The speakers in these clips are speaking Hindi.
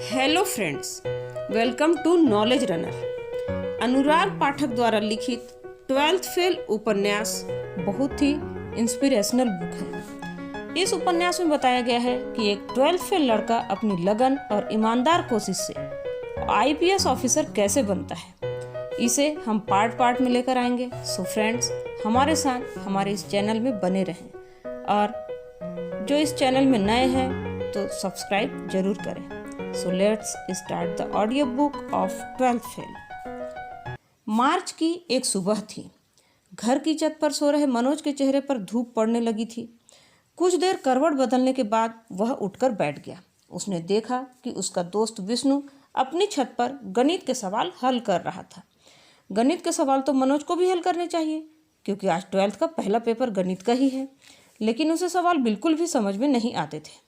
Hello friends, welcome to knowledge runner. Anurag Pathak द्वारा लिखित 12th फेल उपन्यास बहुत ही इंस्पिरेशनल बुक है। इस उपन्यास में बताया गया है कि एक 12th फेल लड़का अपनी लगन और ईमानदार कोशिश से आईपीएस ऑफिसर कैसे बनता है। इसे हम पार्ट पार्ट में लेकर आएंगे। सो फ्रेंड्स, हमारे साथ हमारे इस चैनल में बने रहें और जो इस चैनल में नए हैं तो सब्सक्राइब जरूर करें। So let's start the audiobook of 12th fail। मार्च की एक सुबह थी। घर की छत पर सो रहे मनोज के चेहरे पर धूप पड़ने लगी थी। कुछ देर करवट बदलने के बाद वह उठकर बैठ गया। उसने देखा कि उसका दोस्त विष्णु अपनी छत पर गणित के सवाल हल कर रहा था। गणित के सवाल तो मनोज को भी हल करने चाहिए क्योंकि आज 12th का पहला पेपर गणित का ही है, लेकिन उसे सवाल बिल्कुल भी समझ में नहीं आते थे।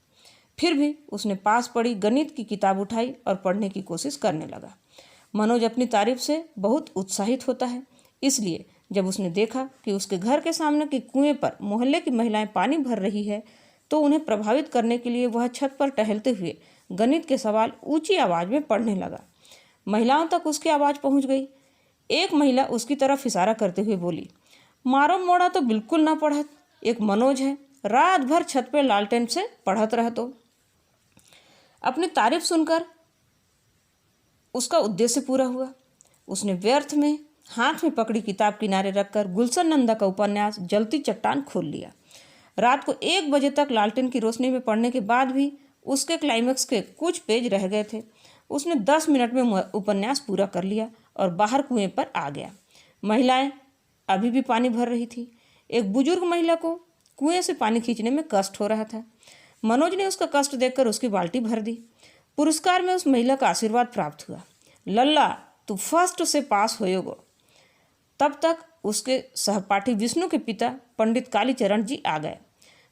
फिर भी उसने पास पड़ी गणित की किताब उठाई और पढ़ने की कोशिश करने लगा। मनोज अपनी तारीफ से बहुत उत्साहित होता है, इसलिए जब उसने देखा कि उसके घर के सामने के कुएं पर मोहल्ले की महिलाएं पानी भर रही है तो उन्हें प्रभावित करने के लिए वह छत पर टहलते हुए गणित के सवाल ऊंची आवाज़ में पढ़ने लगा। महिलाओं तक उसकी आवाज़ पहुँच गई। एक महिला उसकी तरफ इशारा करते हुए बोली, मारो मोड़ा तो बिल्कुल ना पढ़त, एक मनोज है, रात भर छत पर लालटेन से पढ़त रहतो। अपनी तारीफ सुनकर उसका उद्देश्य पूरा हुआ। उसने व्यर्थ में हाथ में पकड़ी किताब किनारे रखकर गुलशन नंदा का उपन्यास जलती चट्टान खोल लिया। रात को 1 बजे तक लालटेन की रोशनी में पढ़ने के बाद भी उसके क्लाइमेक्स के कुछ पेज रह गए थे। उसने 10 मिनट में उपन्यास पूरा कर लिया और बाहर कुएं पर आ गया। महिलाएं अभी भी पानी भर रही थी। एक बुजुर्ग महिला को कुएं से पानी खींचने में कष्ट हो रहा था। मनोज ने उसका कष्ट देखकर उसकी बाल्टी भर दी। पुरस्कार में उस महिला का आशीर्वाद प्राप्त हुआ। लल्ला, तू फर्स्ट से पास होएगो। तब तक उसके सहपाठी विष्णु के पिता पंडित कालीचरण जी आ गए।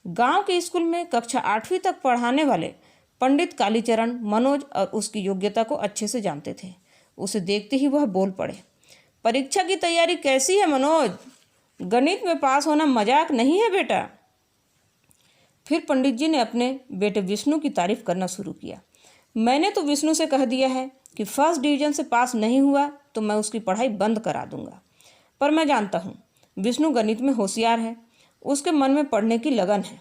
गांव के स्कूल में कक्षा 8वीं तक पढ़ाने वाले पंडित कालीचरण मनोज और उसकी योग्यता को अच्छे से जानते थे। उसे देखते ही वह बोल पड़े, परीक्षा की तैयारी कैसी है मनोज? गणित में पास होना मजाक नहीं है बेटा। फिर पंडित जी ने अपने बेटे विष्णु की तारीफ करना शुरू किया। मैंने तो विष्णु से कह दिया है कि फर्स्ट डिवीजन से पास नहीं हुआ तो मैं उसकी पढ़ाई बंद करा दूंगा। पर मैं जानता हूँ विष्णु गणित में होशियार है, उसके मन में पढ़ने की लगन है।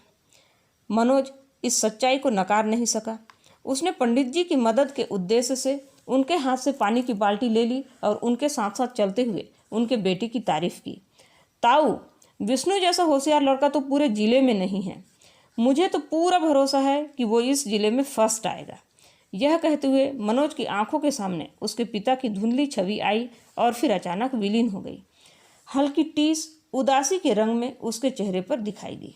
मनोज इस सच्चाई को नकार नहीं सका। उसने पंडित जी की मदद के उद्देश्य से उनके हाथ से पानी की बाल्टी ले ली और उनके साथ साथ चलते हुए उनके बेटे की तारीफ की। ताऊ, विष्णु जैसा होशियार लड़का तो पूरे जिले में नहीं है। मुझे तो पूरा भरोसा है कि वो इस जिले में फर्स्ट आएगा। यह कहते हुए मनोज की आंखों के सामने उसके पिता की धुंधली छवि आई और फिर अचानक विलीन हो गई। हल्की टीस उदासी के रंग में उसके चेहरे पर दिखाई दी।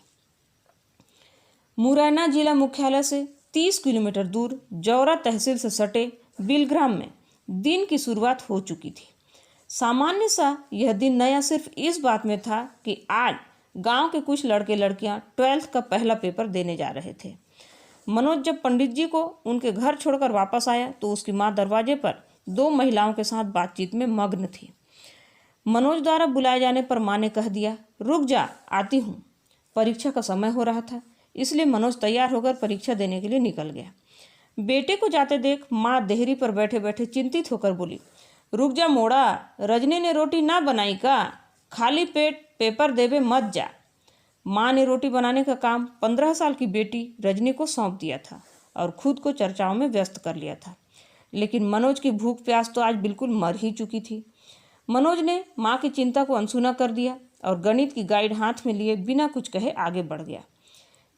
मुरैना जिला मुख्यालय से 30 किलोमीटर दूर जौरा तहसील से सटे बिलग्राम में दिन की शुरुआत हो चुकी थी। सामान्य सा यह दिन नया सिर्फ इस बात में था कि आज गांव के कुछ लड़के लड़कियां 12th का पहला पेपर देने जा रहे थे। मनोज जब पंडित जी को उनके घर छोड़कर वापस आया तो उसकी माँ दरवाजे पर 2 महिलाओं के साथ बातचीत में मग्न थी। मनोज द्वारा बुलाए जाने पर माँ ने कह दिया, रुक जा, आती हूँ। परीक्षा का समय हो रहा था, इसलिए मनोज तैयार होकर परीक्षा देने के लिए निकल गया। बेटे को जाते देख माँ देहरी पर बैठे बैठे चिंतित होकर बोली, रुक जा मोड़ा, रजनी ने रोटी ना बनाई का? खाली पेट पेपर देवे मत जा। माँ ने रोटी बनाने का काम 15 साल की बेटी रजनी को सौंप दिया था और खुद को चर्चाओं में व्यस्त कर लिया था। लेकिन मनोज की भूख प्यास तो आज बिल्कुल मर ही चुकी थी। मनोज ने माँ की चिंता को अनसुना कर दिया और गणित की गाइड हाथ में लिए बिना कुछ कहे आगे बढ़ गया।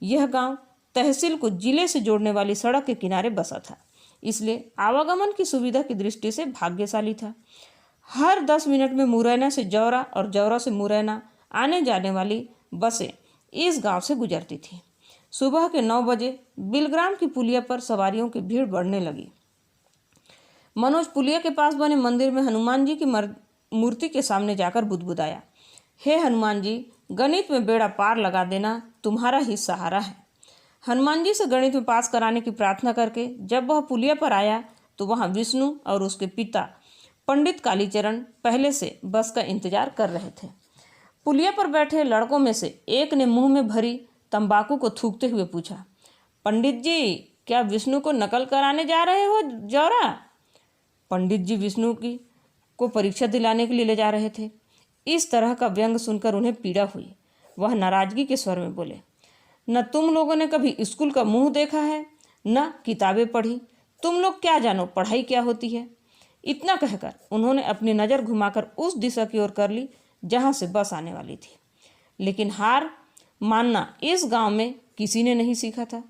यह गांव तहसील को जिले से जोड़ने वाली सड़क के किनारे बसा था, इसलिए आवागमन की सुविधा की दृष्टि से भाग्यशाली था। हर 10 मिनट में मुरैना से जौरा और जौरा से मुरैना आने जाने वाली बसें इस गांव से गुजरती थी। सुबह के 9 बजे बिलग्राम की पुलिया पर सवारियों की भीड़ बढ़ने लगी। मनोज पुलिया के पास बने मंदिर में हनुमान जी की मूर्ति के सामने जाकर बुदबुदाया, हे हनुमान जी, गणित में बेड़ा पार लगा देना, तुम्हारा ही सहारा है। हनुमान जी से गणित में पास कराने की प्रार्थना करके जब वह पुलिया पर आया तो वहाँ विष्णु और उसके पिता पंडित कालीचरण पहले से बस का इंतजार कर रहे थे। पुलिया पर बैठे लड़कों में से एक ने मुंह में भरी तंबाकू को थूकते हुए पूछा, पंडित जी, क्या विष्णु को नकल कराने जा रहे हो जौरा? पंडित जी विष्णु की को परीक्षा दिलाने के लिए ले जा रहे थे। इस तरह का व्यंग सुनकर उन्हें पीड़ा हुई। वह नाराजगी के स्वर में बोले, न तुम लोगों ने कभी स्कूल का मुंह देखा है, न किताबें पढ़ी। तुम लोग क्या जानो पढ़ाई क्या होती है। इतना कहकर उन्होंने अपनी नज़र घुमाकर उस दिशा की ओर कर ली जहाँ से बस आने वाली थी। लेकिन हार मानना इस गांव में किसी ने नहीं सीखा था।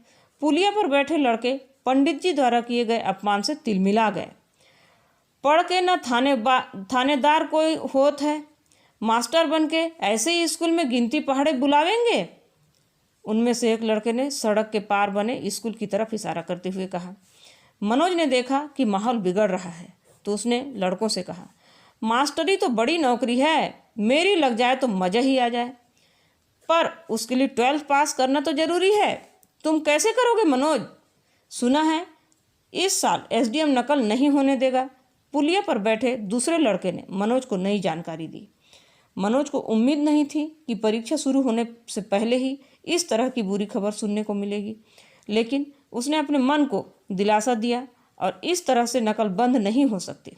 पुलिया पर बैठे लड़के पंडित जी द्वारा किए गए अपमान से तिलमिला गए। पढ़ के न थानेदार कोई होत है, मास्टर बन के ऐसे ही स्कूल में गिनती पहाड़े बुलावेंगे। उनमें से एक लड़के ने सड़क के पार बने स्कूल की तरफ इशारा करते हुए कहा। मनोज ने देखा कि माहौल बिगड़ रहा है तो उसने लड़कों से कहा, मास्टरी तो बड़ी नौकरी है, मेरी लग जाए तो मज़ा ही आ जाए, पर उसके लिए 12th पास करना तो ज़रूरी है। तुम कैसे करोगे मनोज? सुना है इस साल एसडीएम नकल नहीं होने देगा। पुलिया पर बैठे दूसरे लड़के ने मनोज को नई जानकारी दी। मनोज को उम्मीद नहीं थी कि परीक्षा शुरू होने से पहले ही इस तरह की बुरी खबर सुनने को मिलेगी, लेकिन उसने अपने मन को दिलासा दिया और इस तरह से नकल बंद नहीं हो सकती।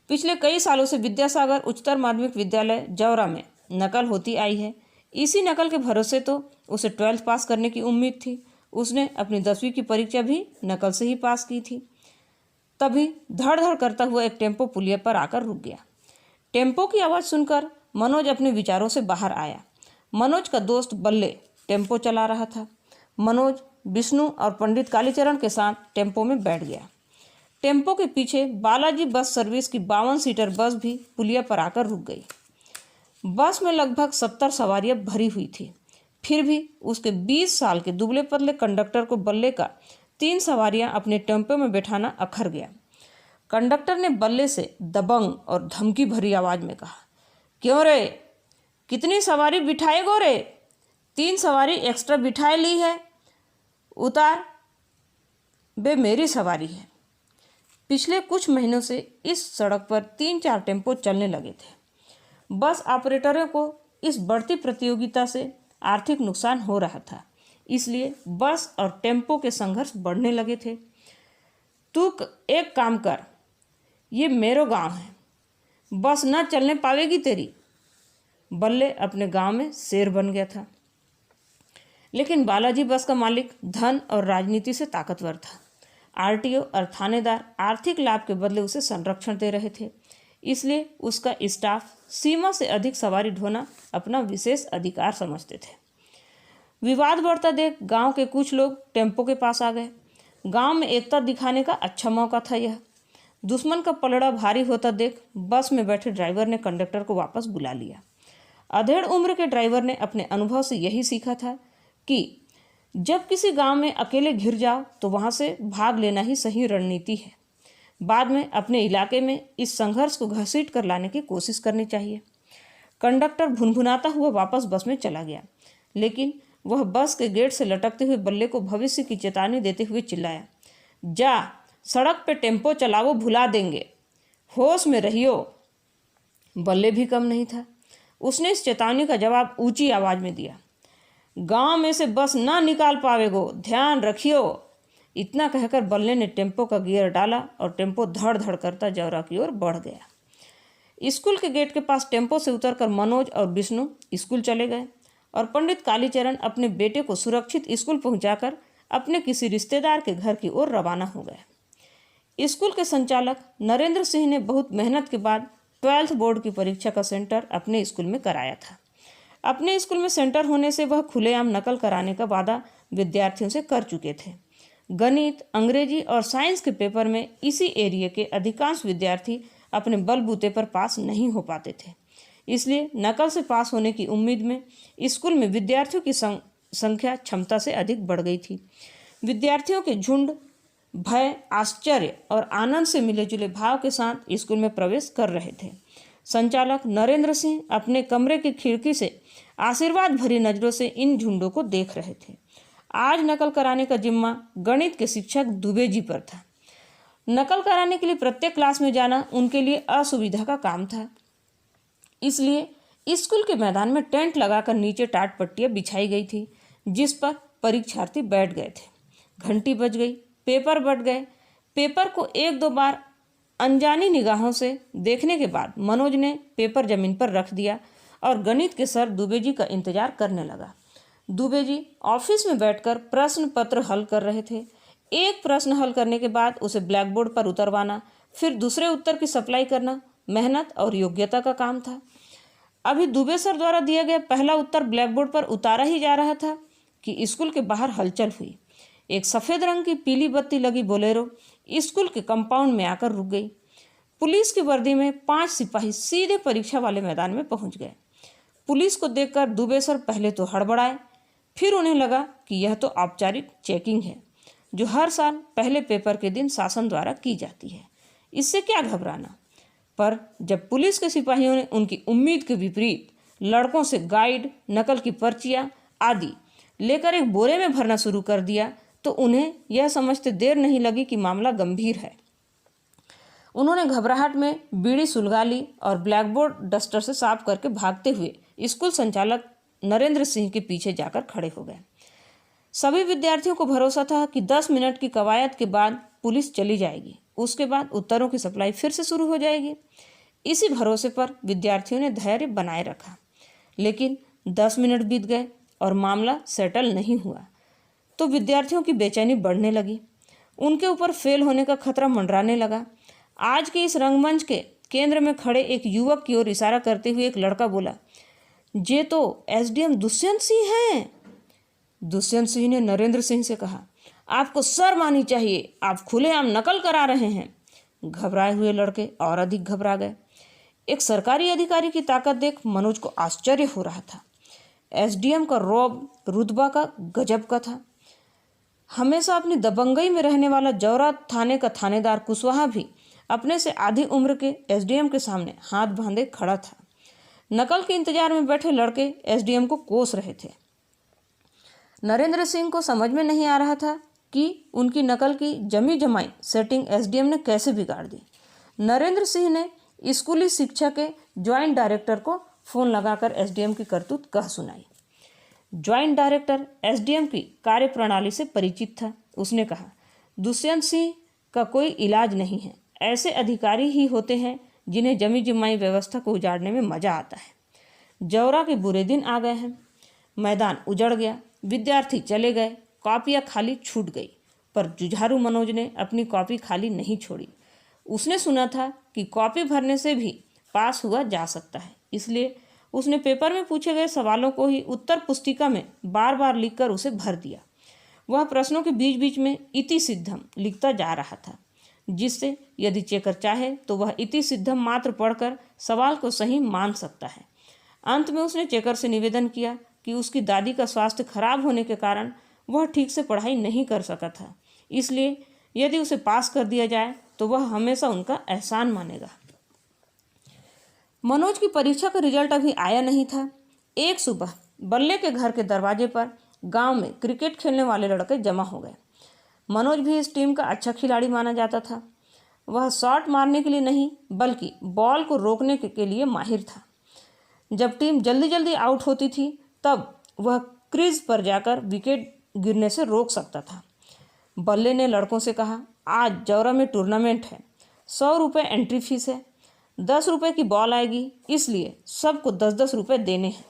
पिछले कई सालों से विद्यासागर उच्चतर माध्यमिक विद्यालय जौरा में नकल होती आई है। इसी नकल के भरोसे तो उसे 12th पास करने की उम्मीद थी। उसने अपनी 10वीं की परीक्षा भी नकल से ही पास की थी। तभी धड़ धड़ करता हुआ एक टेम्पो पुलिया पर आकर रुक गया। टेम्पो की आवाज़ सुनकर मनोज अपने विचारों से बाहर आया। मनोज का दोस्त बल्ले टेम्पो चला रहा था। मनोज विष्णु और पंडित कालीचरण के साथ टेम्पो में बैठ गया। टेम्पो के पीछे बालाजी बस सर्विस की 52 सीटर बस भी पुलिया पर आकर रुक गई। बस में लगभग 70 सवारियां भरी हुई थी। फिर भी उसके 20 साल के दुबले पतले कंडक्टर को बल्ले का 3 सवारियां अपने टेम्पो में बैठाना अखर गया। कंडक्टर ने बल्ले से दबंग और धमकी भरी आवाज़ में कहा, क्यों रे, कितनी सवारी बिठाएगो रे? 3 सवारी एक्स्ट्रा बिठाए ली है, उतार बे, मेरी सवारी है। पिछले कुछ महीनों से इस सड़क पर 3-4 टेम्पो चलने लगे थे। बस ऑपरेटरों को इस बढ़ती प्रतियोगिता से आर्थिक नुकसान हो रहा था, इसलिए बस और टेम्पो के संघर्ष बढ़ने लगे थे। तू एक काम कर, ये मेरो गांव है, बस न चलने पावेगी तेरी। बल्ले अपने गांव में शेर बन गया था। लेकिन बालाजी बस का मालिक धन और राजनीति से ताकतवर था। आरटीओ और थानेदार आर्थिक लाभ के बदले उसे संरक्षण दे रहे थे, इसलिए उसका स्टाफ सीमा से अधिक सवारी ढोना अपना विशेष अधिकार समझते थे। विवाद बढ़ता देख गांव के कुछ लोग टेम्पो के पास आ गए। गांव में एकता दिखाने का अच्छा मौका था यह। दुश्मन का पलड़ा भारी होता देख बस में बैठे ड्राइवर ने कंडक्टर को वापस बुला लिया। अधेड़ उम्र के ड्राइवर ने अपने अनुभव से यही सीखा था कि जब किसी गांव में अकेले घिर जाओ तो वहां से भाग लेना ही सही रणनीति है। बाद में अपने इलाके में इस संघर्ष को घसीट कर लाने की कोशिश करनी चाहिए। कंडक्टर भुनभुनाता हुआ वापस बस में चला गया, लेकिन वह बस के गेट से लटकते हुए बल्ले को भविष्य की चेतावनी देते हुए चिल्लाया, जा, सड़क पे टेम्पो चलावो, भुला देंगे, होश में रहियो। बल्ले भी कम नहीं था। उसने इस चेतावनी का जवाब ऊंची आवाज में दिया, गांव में से बस ना निकाल पावेगो, ध्यान रखियो। इतना कहकर बल्ले ने टेम्पो का गियर डाला और टेम्पो धड़ धड़ करता जौरा की ओर बढ़ गया। स्कूल के गेट के पास टेम्पो से उतरकर मनोज और विष्णु स्कूल चले गए और पंडित कालीचरण अपने बेटे को सुरक्षित स्कूल पहुंचाकर अपने किसी रिश्तेदार के घर की ओर रवाना हो गए। स्कूल के संचालक नरेंद्र सिंह ने बहुत मेहनत के बाद 12th बोर्ड की परीक्षा का सेंटर अपने स्कूल में कराया था। अपने स्कूल में सेंटर होने से वह खुलेआम नकल कराने का वादा विद्यार्थियों से कर चुके थे। गणित, अंग्रेजी और साइंस के पेपर में इसी एरिया के अधिकांश विद्यार्थी अपने बलबूते पर पास नहीं हो पाते थे, इसलिए नकल से पास होने की उम्मीद में स्कूल में विद्यार्थियों की संख्या क्षमता से अधिक बढ़ गई थी। विद्यार्थियों के झुंड भय, आश्चर्य और आनंद से मिले जुले भाव के साथ स्कूल में प्रवेश कर रहे थे। संचालक नरेंद्र सिंह अपने कमरे की खिड़की से आशीर्वाद भरी नज़रों से इन झुंडों को देख रहे थे। आज नकल कराने का जिम्मा गणित के शिक्षक दुबे जी पर था। नकल कराने के लिए प्रत्येक क्लास में जाना उनके लिए असुविधा का काम था, इसलिए स्कूल के मैदान में टेंट लगाकर नीचे टाट पट्टियाँ बिछाई गई थी, जिस पर परीक्षार्थी बैठ गए थे। घंटी बज गई, पेपर बट गए। पेपर को एक दो बार अनजानी निगाहों से देखने के बाद मनोज ने पेपर जमीन पर रख दिया और गणित के सर दुबे जी का इंतजार करने लगा। दुबे जी ऑफिस में बैठकर प्रश्न पत्र हल कर रहे थे। एक प्रश्न हल करने के बाद उसे ब्लैक बोर्ड पर उतरवाना, फिर दूसरे उत्तर की सप्लाई करना मेहनत और योग्यता का काम था। अभी दुबे सर द्वारा दिया गया पहला उत्तर ब्लैक बोर्ड पर उतारा ही जा रहा था कि स्कूल के बाहर हलचल हुई। एक सफ़ेद रंग की पीली बत्ती लगी बोलेरो स्कूल के कंपाउंड में आकर रुक गई। पुलिस की वर्दी में 5 सिपाही सीधे परीक्षा वाले मैदान में पहुंच गए। पुलिस को देखकर दुबे सर पहले तो हड़बड़ाए, फिर उन्हें लगा कि यह तो औपचारिक चेकिंग है जो हर साल पहले पेपर के दिन शासन द्वारा की जाती है, इससे क्या घबराना। पर जब पुलिस के सिपाहियों ने उनकी उम्मीद के विपरीत लड़कों से गाइड, नकल की पर्चियाँ आदि लेकर एक बोरे में भरना शुरू कर दिया तो उन्हें यह समझते देर नहीं लगी कि मामला गंभीर है। उन्होंने घबराहट में बीड़ी सुलगा ली और ब्लैक बोर्ड डस्टर से साफ करके भागते हुए स्कूल संचालक नरेंद्र सिंह के पीछे जाकर खड़े हो गए। सभी विद्यार्थियों को भरोसा था कि 10 मिनट की कवायद के बाद पुलिस चली जाएगी, उसके बाद उत्तरों की सप्लाई फिर से शुरू हो जाएगी। इसी भरोसे पर विद्यार्थियों ने धैर्य बनाए रखा, लेकिन 10 मिनट बीत गए और मामला सेटल नहीं हुआ तो विद्यार्थियों की बेचैनी बढ़ने लगी। उनके ऊपर फेल होने का खतरा मंडराने लगा। आज के इस रंगमंच के केंद्र में खड़े एक युवक की ओर इशारा करते हुए एक लड़का बोला, ये तो एसडीएम दुष्यंत सिंह हैं। दुष्यंत सिंह ने नरेंद्र सिंह से कहा, आपको शर्म आनी चाहिए, आप खुलेआम नकल करा रहे हैं। घबराए हुए लड़के और अधिक घबरा गए। एक सरकारी अधिकारी की ताकत देख मनोज को आश्चर्य हो रहा था। एसडीएम का रौब रुतबा का गजब का था। हमेशा अपनी दबंगई में रहने वाला जौरा थाने का थानेदार कुशवाहा भी अपने से आधी उम्र के एसडीएम के सामने हाथ बांधे खड़ा था। नकल के इंतजार में बैठे लड़के एसडीएम को कोस रहे थे। नरेंद्र सिंह को समझ में नहीं आ रहा था कि उनकी नकल की जमी जमाई सेटिंग एसडीएम ने कैसे बिगाड़ दी। नरेंद्र सिंह ने स्कूली शिक्षा के ज्वाइंट डायरेक्टर को फ़ोन लगाकर एसडीएम की करतूत कह सुनाई। ज्वाइंट डायरेक्टर एसडीएम की कार्यप्रणाली से परिचित था। उसने कहा, दुष्यंत सिंह का कोई इलाज नहीं है। ऐसे अधिकारी ही होते हैं जिन्हें जमी जमाई व्यवस्था को उजाड़ने में मजा आता है। जौरा के बुरे दिन आ गए हैं। मैदान उजड़ गया, विद्यार्थी चले गए, कॉपियाँ खाली छूट गई, पर जुझारू मनोज ने अपनी कॉपी खाली नहीं छोड़ी। उसने सुना था कि कॉपी भरने से भी पास हुआ जा सकता है, इसलिए उसने पेपर में पूछे गए सवालों को ही उत्तर पुस्तिका में बार बार लिखकर उसे भर दिया। वह प्रश्नों के बीच बीच में इति सिद्धम लिखता जा रहा था, जिससे यदि चेकर चाहे तो वह इति सिद्धम मात्र पढ़कर सवाल को सही मान सकता है। अंत में उसने चेकर से निवेदन किया कि उसकी दादी का स्वास्थ्य खराब होने के कारण वह ठीक से पढ़ाई नहीं कर सका था, इसलिए यदि उसे पास कर दिया जाए तो वह हमेशा उनका एहसान मानेगा। मनोज की परीक्षा का रिजल्ट अभी आया नहीं था। एक सुबह बल्ले के घर के दरवाजे पर गांव में क्रिकेट खेलने वाले लड़के जमा हो गए। मनोज भी इस टीम का अच्छा खिलाड़ी माना जाता था। वह शॉट मारने के लिए नहीं बल्कि बॉल को रोकने के लिए माहिर था। जब टीम जल्दी जल्दी आउट होती थी तब वह क्रीज पर जाकर विकेट गिरने से रोक सकता था। बल्ले ने लड़कों से कहा, आज जौरा में टूर्नामेंट है, 100 रुपये एंट्री फीस है, 10 रुपये की बॉल आएगी, इसलिए सबको 10-10 रुपये देने हैं।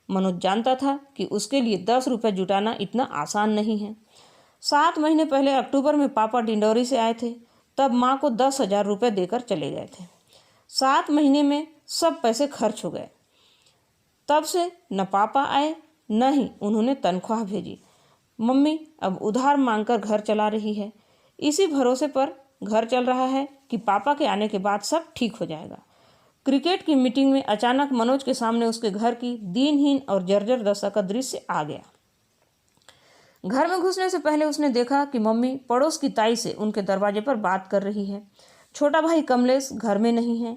मनोज जानता था कि उसके लिए 10 रुपये जुटाना इतना आसान नहीं है। 7 महीने पहले अक्टूबर में पापा डिंडौरी से आए थे, तब माँ को 10,000 रुपये देकर चले गए थे। 7 महीने में सब पैसे खर्च हो गए। तब से न पापा आए न ही उन्होंने तनख्वाह भेजी। मम्मी अब उधार मांगकर घर चला रही है। इसी भरोसे पर घर चल रहा है कि पापा के आने के बाद सब ठीक हो जाएगा। क्रिकेट की मीटिंग में अचानक मनोज के सामने उसके घर की दीनहीन और जर्जर दशा का दृश्य आ गया। घर में घुसने से पहले उसने देखा कि मम्मी पड़ोस की ताई से उनके दरवाजे पर बात कर रही है। छोटा भाई कमलेश घर में नहीं है,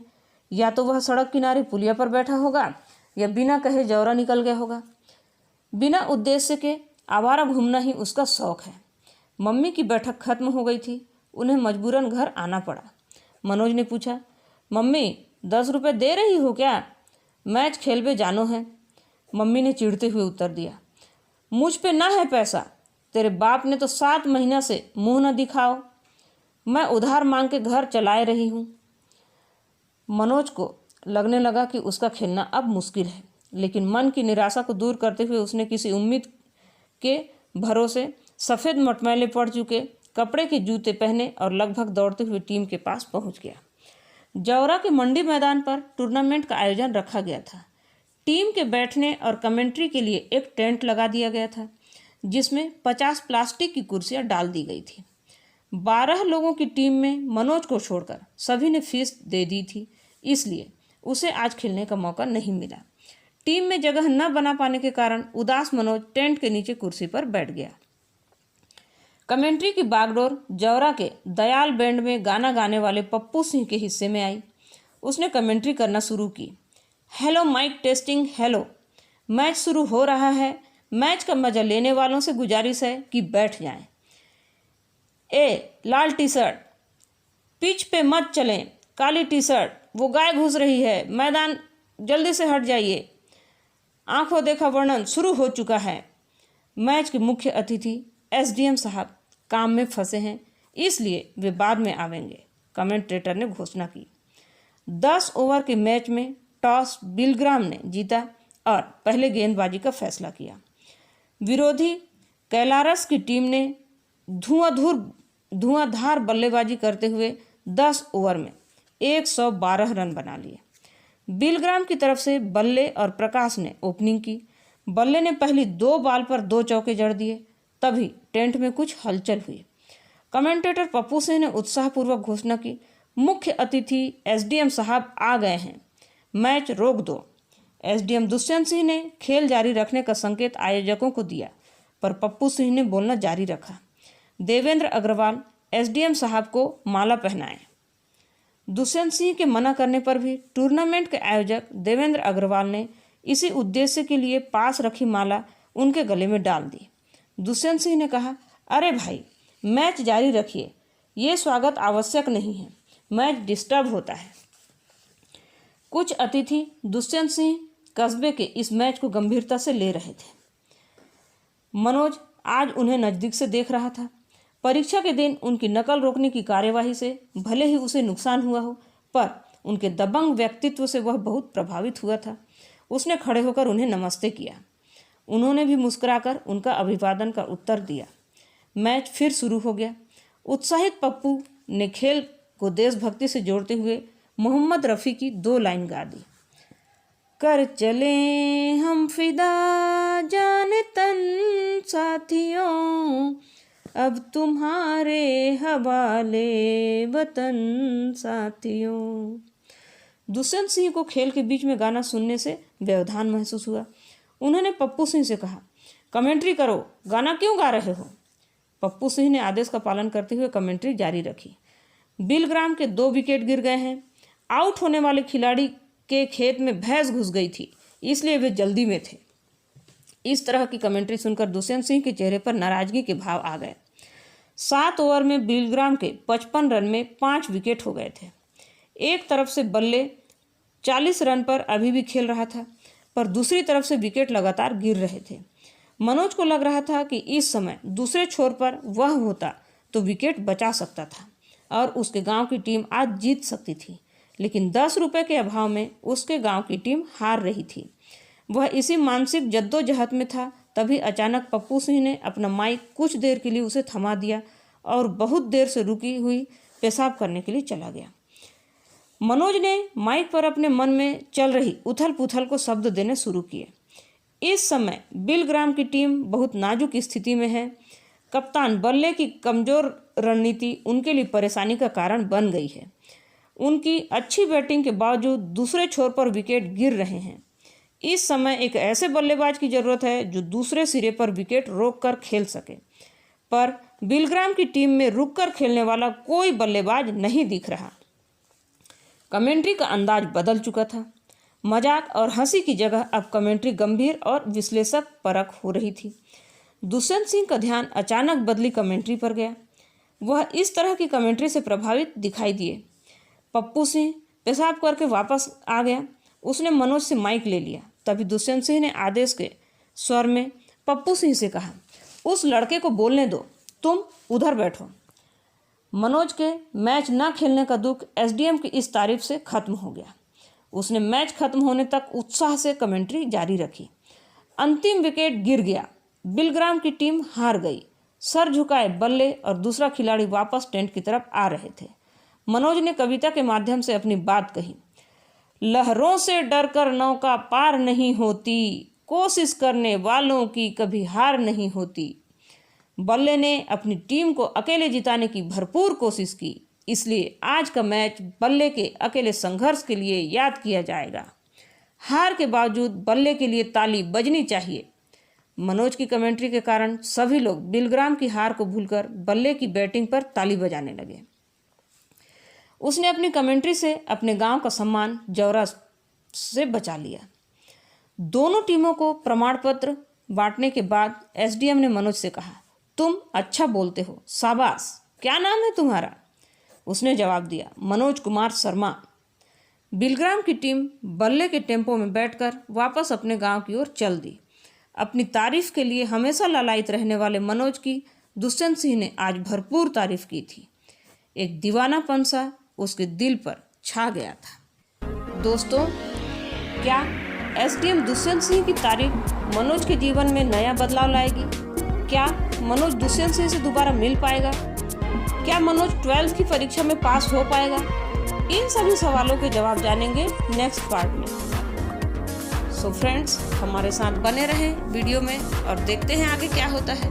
या तो वह सड़क किनारे पुलिया पर बैठा होगा या बिना कहे जौरा निकल गया होगा। बिना उद्देश्य के आवारा घूमना ही उसका शौक है। मम्मी की बैठक खत्म हो गई थी, उन्हें मजबूरन घर आना पड़ा। मनोज ने पूछा, मम्मी 10 रुपये दे रही हो क्या? मैच खेलवे जानो है। मम्मी ने चिढ़ते हुए उत्तर दिया, मुझ पे ना है पैसा, तेरे बाप ने तो 7 महीना से मुंह न दिखाओ, मैं उधार मांग के घर चलाए रही हूँ। मनोज को लगने लगा कि उसका खेलना अब मुश्किल है, लेकिन मन की निराशा को दूर करते हुए उसने किसी उम्मीद के भरोसे सफ़ेद मटमैले पड़ चुके कपड़े के जूते पहने और लगभग दौड़ते हुए टीम के पास पहुंच गया। जौरा के मंडी मैदान पर टूर्नामेंट का आयोजन रखा गया था। टीम के बैठने और कमेंट्री के लिए एक टेंट लगा दिया गया था, जिसमें 50 प्लास्टिक की कुर्सियां डाल दी गई थी। 12 लोगों की टीम में मनोज को छोड़कर सभी ने फीस दे दी थी, इसलिए उसे आज खेलने का मौका नहीं मिला। टीम में जगह न बना पाने के कारण उदास मनोज टेंट के नीचे कुर्सी पर बैठ गया। कमेंट्री की बागडोर जौरा के दयाल बैंड में गाना गाने वाले पप्पू सिंह के हिस्से में आई। उसने कमेंट्री करना शुरू की। Hello mike testing, hello, match शुरू हो रहा है। मैच का मजा लेने वालों से गुजारिश है कि बैठ जाएं। लाल टी शर्ट, पिच पे मत चलें। काली टी शर्ट, वो गाय घुस रही है, मैदान जल्दी से हट जाइए। आंखों देखा वर्णन शुरू हो चुका है। मैच के मुख्य अतिथि एसडीएम साहब काम में फंसे हैं, इसलिए वे बाद में आवेंगे, कमेंटेटर ने घोषणा की। 10 ओवर के मैच में टॉस बिलग्राम ने जीता और पहले गेंदबाजी का फैसला किया। विरोधी कैलारस की टीम ने धुआंधार बल्लेबाजी करते हुए 10 ओवर में 112 रन बना लिए। बिलग्राम की तरफ से बल्ले और प्रकाश ने ओपनिंग की। बल्ले ने पहली 2 बॉल पर 2 चौके जड़ दिए। तभी टेंट में कुछ हलचल हुई। कमेंटेटर पप्पू सिंह ने उत्साहपूर्वक घोषणा की, मुख्य अतिथि एसडीएम साहब आ गए हैं, मैच रोक दो। एसडीएम दुष्यंत सिंह ने खेल जारी रखने का संकेत आयोजकों को दिया, पर पप्पू सिंह ने बोलना जारी रखा। देवेंद्र अग्रवाल एसडीएम साहब को माला पहनाए। दुष्यंत सिंह के मना करने पर भी टूर्नामेंट के आयोजक देवेंद्र अग्रवाल ने इसी उद्देश्य के लिए पास रखी माला उनके गले में डाल दी। दुष्यंत सिंह ने कहा, अरे भाई, मैच जारी रखिए, ये स्वागत आवश्यक नहीं है, मैच डिस्टर्ब होता है। कुछ अतिथि दुष्यंत सिंह कस्बे के इस मैच को गंभीरता से ले रहे थे। मनोज आज उन्हें नज़दीक से देख रहा था। परीक्षा के दिन उनकी नकल रोकने की कार्यवाही से भले ही उसे नुकसान हुआ हो, पर उनके दबंग व्यक्तित्व से वह बहुत प्रभावित हुआ था। उसने खड़े होकर उन्हें नमस्ते किया। उन्होंने भी मुस्कुराकर उनका अभिवादन का उत्तर दिया। मैच फिर शुरू हो गया। उत्साहित पप्पू ने खेल को देशभक्ति से जोड़ते हुए मोहम्मद रफ़ी की 2 लाइन गा दी। कर चले हम फिदा जान तन साथियों, अब तुम्हारे हवाले वतन साथियों। दुष्यंत सिंह को खेल के बीच में गाना सुनने से व्यवधान महसूस हुआ। उन्होंने पप्पू सिंह से कहा, कमेंट्री करो, गाना क्यों गा रहे हो? पप्पू सिंह ने आदेश का पालन करते हुए कमेंट्री जारी रखी। बिलग्राम के 2 विकेट गिर गए हैं। आउट होने वाले खिलाड़ी के खेत में भैंस घुस गई थी, इसलिए वे जल्दी में थे। इस तरह की कमेंट्री सुनकर दुष्यंत सिंह के चेहरे पर नाराजगी के भाव आ गए। 7 ओवर में बिलग्राम के 55 रन में 5 विकेट हो गए थे। एक तरफ से बल्ले 40 रन पर अभी भी खेल रहा था, पर दूसरी तरफ से विकेट लगातार गिर रहे थे। मनोज को लग रहा था कि इस समय दूसरे छोर पर वह होता तो विकेट बचा सकता था और उसके गांव की टीम आज जीत सकती थी, लेकिन 10 रुपये के अभाव में उसके गांव की टीम हार रही थी। वह इसी मानसिक जद्दोजहद में था। तभी अचानक पप्पू सिंह ने अपना माइक कुछ देर के लिए उसे थमा दिया और बहुत देर से रुकी हुई पेशाब करने के लिए चला गया। मनोज ने माइक पर अपने मन में चल रही उथल पुथल को शब्द देने शुरू किए। इस समय बिलग्राम की टीम बहुत नाजुक स्थिति में है। कप्तान बल्ले की कमज़ोर रणनीति उनके लिए परेशानी का कारण बन गई है। उनकी अच्छी बैटिंग के बावजूद दूसरे छोर पर विकेट गिर रहे हैं। इस समय एक ऐसे बल्लेबाज की ज़रूरत है जो दूसरे सिरे पर विकेट रोककर खेल सके, पर बिलग्राम की टीम में रुककर खेलने वाला कोई बल्लेबाज नहीं दिख रहा। कमेंट्री का अंदाज बदल चुका था। मजाक और हंसी की जगह अब कमेंट्री गंभीर और विश्लेषक परख हो रही थी। दुष्यंत सिंह का ध्यान अचानक बदली कमेंट्री पर गया। वह इस तरह की कमेंट्री से प्रभावित दिखाई दिए। पप्पू सिंह पेशाब करके वापस आ गया। उसने मनोज से माइक ले लिया। तभी दुष्यंत सिंह ने आदेश के स्वर में पप्पू सिंह से कहा, उस लड़के को बोलने दो, तुम उधर बैठो। मनोज के मैच न खेलने का दुख एसडीएम की इस तारीफ से खत्म हो गया। उसने मैच खत्म होने तक उत्साह से कमेंट्री जारी रखी। अंतिम विकेट गिर गया, बिलग्राम की टीम हार गई। सर झुकाए बल्ले और दूसरा खिलाड़ी वापस टेंट की तरफ आ रहे थे। मनोज ने कविता के माध्यम से अपनी बात कही। लहरों से डरकर नौका पार नहीं होती, कोशिश करने वालों की कभी हार नहीं होती। बल्ले ने अपनी टीम को अकेले जिताने की भरपूर कोशिश की, इसलिए आज का मैच बल्ले के अकेले संघर्ष के लिए याद किया जाएगा। हार के बावजूद बल्ले के लिए ताली बजनी चाहिए। मनोज की कमेंट्री के कारण सभी लोग बिलग्राम की हार को भूलकर बल्ले की बैटिंग पर ताली बजाने लगे। उसने अपनी कमेंट्री से अपने गांव का सम्मान जौरा से बचा लिया। दोनों टीमों को प्रमाण पत्र बांटने के बाद एसडीएम ने मनोज से कहा, तुम अच्छा बोलते हो, शाबाश। क्या नाम है तुम्हारा? उसने जवाब दिया, मनोज कुमार शर्मा। बिलग्राम की टीम बल्ले के टेम्पो में बैठकर वापस अपने गांव की ओर चल दी। अपनी तारीफ के लिए हमेशा लालायित रहने वाले मनोज की दुष्यंत सिंह ने आज भरपूर तारीफ की थी। एक दीवानापन सा उसके दिल पर छा गया था। दोस्तों, क्या एसडीएम दुष्यंत सिंह की तारीफ मनोज के जीवन में नया बदलाव लाएगी? क्या मनोज दुष्यंत सिंह से दोबारा मिल पाएगा? क्या मनोज 12th की परीक्षा में पास हो पाएगा? इन सभी सवालों के जवाब जानेंगे नेक्स्ट पार्ट में। सो फ्रेंड्स, हमारे साथ बने रहें वीडियो में और देखते हैं आगे क्या होता है।